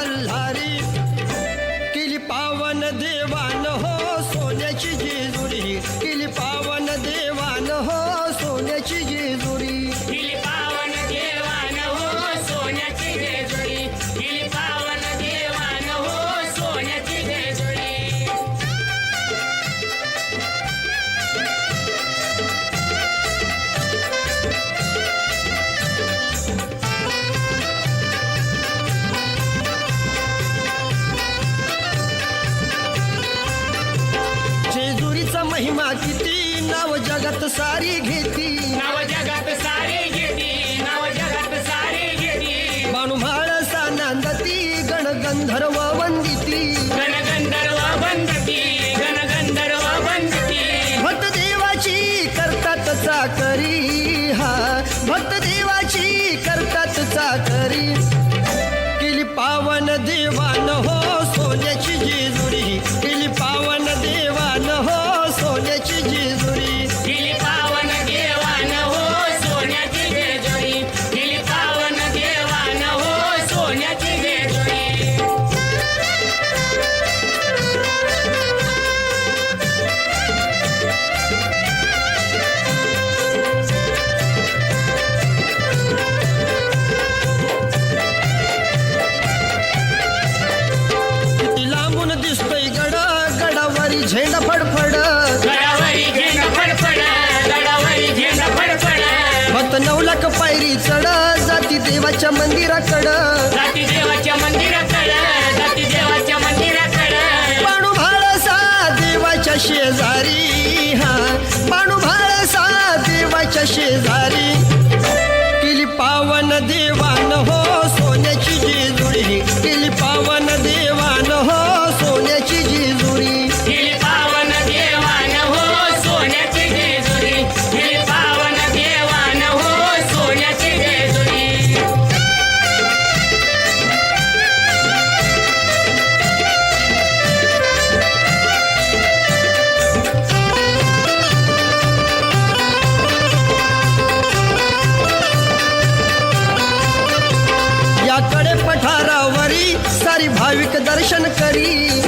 मल्हारी केली पावन देवान हो सोन्याची जेजुरी केली पावन देवान हो सोन्याची जेजुरी केली पावन देवान हो सोन्याची जेजुरी केली पावन देवान हो सोन्याची जेजुरी जेजुरीचा महिमा किती नाव जगात सारी घेती नाव जगात सारी घेती नाव जगात सारी घेती बाणू म्हाळसा नांदती गणगंधर्व वंदिती गणगंधर्व वंदती गणगंधर्व वंदती भक्त देवाची करतात चाकरी हा भक्त देवाची करतात चाकरी केली पावन देवान हो सोन्याची जेजुरी केली पावन देवान हो सोन्याची जेजुरी केली पावन देवान हो सोन्याची जेजुरी केली पावन देवान हो सोन्याची जेजुरी किती लांबून दिसतोय गडावरी झेंडा फडफड गडावरी झेंडा फडफड गडावरी झेंडा फडफड भक्त 9 लाख पायरी चढ जाती देवाच्या मंदिराकडं जाती देवाच्या मंदिराकडं जाती देवाच्या मंदिराकडं बाणू म्हाळसा देवाच्या शेजारी हा बाणू म्हाळसा देवाच्या शेजारी केली पावन देवान हो सोन्याची जेजुरी केली पावन देवान हो सोन्याची जेजुरी केली पावन देवान हो सोन्याची जेजुरी केली पावन देवान हो सोन्याची जेजुरी याकडे पठारावरी सारी भाविक दर्शन करी